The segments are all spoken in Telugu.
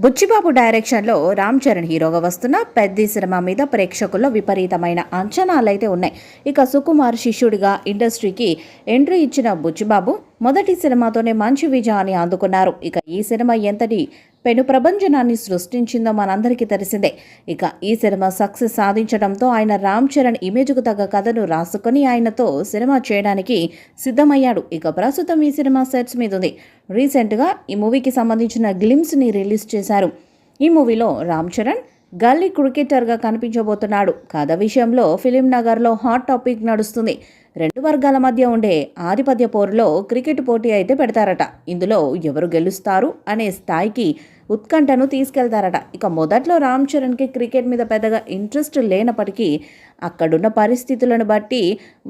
బుచ్చిబాబు డైరెక్షన్లో రామ్ చరణ్ హీరోగా వస్తున్న పెద్ది సినిమా మీద ప్రేక్షకుల్లో విపరీతమైన అంచనాలైతే ఉన్నాయి. ఇక సుకుమార్ శిష్యుడిగా ఇండస్ట్రీకి ఎంట్రీ ఇచ్చిన బుచ్చిబాబు మొదటి సినిమాతోనే మంచి విజయాన్ని అందుకున్నారు. ఇక ఈ సినిమా ఎంతటి పెను ప్రపంచనాన్ని సృష్టించిందో మనందరికీ తెలిసిందే. ఇక ఈ సినిమా సక్సెస్ సాధించడంతో ఆయన రామ్ చరణ్ ఇమేజ్కు తగ్గ కథను రాసుకొని ఆయనతో సినిమా చేయడానికి సిద్ధమయ్యాడు. ఇక ప్రస్తుతం ఈ సినిమా సెట్స్ మీద ఉంది. రీసెంట్గా ఈ మూవీకి సంబంధించిన గ్లిమ్స్ని రిలీజ్ చేశారు. ఈ మూవీలో రామ్ చరణ్ గల్లీ క్రికెటర్గా కనిపించబోతున్నాడు. కథ విషయంలో ఫిలిం నగర్లో హాట్ టాపిక్ నడుస్తుంది. రెండు వర్గాల మధ్య ఉండే ఆధిపత్య పోరులో క్రికెట్ పోటీ అయితే పెడతారట. ఇందులో ఎవరు గెలుస్తారు అనే స్థాయికి ఉత్కంఠను తీసుకెళ్తారట. ఇక మొదట్లో రామ్ చరణ్కి క్రికెట్ మీద పెద్దగా ఇంట్రెస్ట్ లేనప్పటికీ అక్కడున్న పరిస్థితులను బట్టి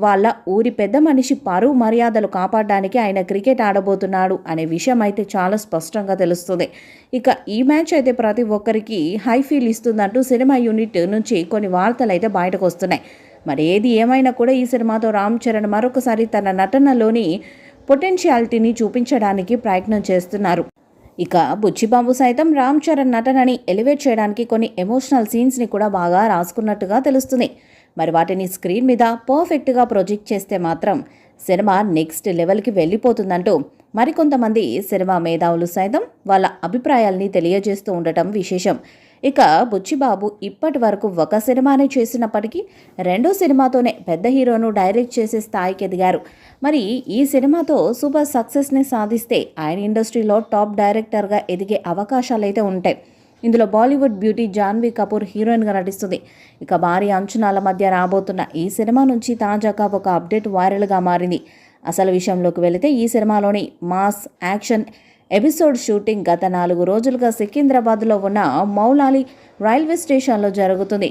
వాళ్ళ ఊరి పెద్ద మనిషి పరువు మర్యాదలు కాపాడడానికి ఆయన క్రికెట్ ఆడబోతున్నాడు అనే విషయం అయితే చాలా స్పష్టంగా తెలుస్తుంది. ఇక ఈ మ్యాచ్ అయితే ప్రతి ఒక్కరికి హై ఫీల్ ఇస్తుందంటూ సినిమా యూనిట్ నుంచి కొన్ని వార్తలు అయితే బయటకు వస్తున్నాయి. మరి ఏది ఏమైనా కూడా ఈ సినిమాతో రామ్ చరణ్ మరొకసారి తన నటనలోని పొటెన్షియాలిటీని చూపించడానికి ప్రయత్నం చేస్తున్నారు. ఇక బుచ్చిబాబు సైతం రామ్ చరణ్ నటనని ఎలివేట్ చేయడానికి కొన్ని ఎమోషనల్ సీన్స్ని కూడా బాగా రాసుకున్నట్టుగా తెలుస్తుంది. మరి వాటిని స్క్రీన్ మీద పర్ఫెక్ట్గా ప్రొజెక్ట్ చేస్తే మాత్రం సినిమా నెక్స్ట్ లెవెల్కి వెళ్ళిపోతుందంటూ మరికొంతమంది సినిమా మేధావులు సైతం వాళ్ళ అభిప్రాయాల్ని తెలియజేస్తూ ఉండటం విశేషం. ఇక బుచ్చిబాబు ఇప్పటి వరకు ఒక సినిమానే చేసినప్పటికీ రెండో సినిమాతోనే పెద్ద హీరోను డైరెక్ట్ చేసే స్థాయికి ఎదిగారు. మరి ఈ సినిమాతో సూపర్ సక్సెస్ని సాధిస్తే ఆయన ఇండస్ట్రీలో టాప్ డైరెక్టర్గా ఎదిగే అవకాశాలైతే ఉంటాయి. ఇందులో బాలీవుడ్ బ్యూటీ జాన్వీ కపూర్ హీరోయిన్గా నటిస్తుంది. ఇక భారీ అంచనాల మధ్య రాబోతున్న ఈ సినిమా నుంచి తాజాగా ఒక అప్డేట్ వైరల్గా మారింది. అసలు విషయంలోకి వెళితే ఈ సినిమాలోని మాస్ యాక్షన్ ఎపిసోడ్ షూటింగ్ గత 4 రోజులుగా సికింద్రాబాద్లో ఉన్న మౌలాలి రైల్వే స్టేషన్లో జరుగుతుంది.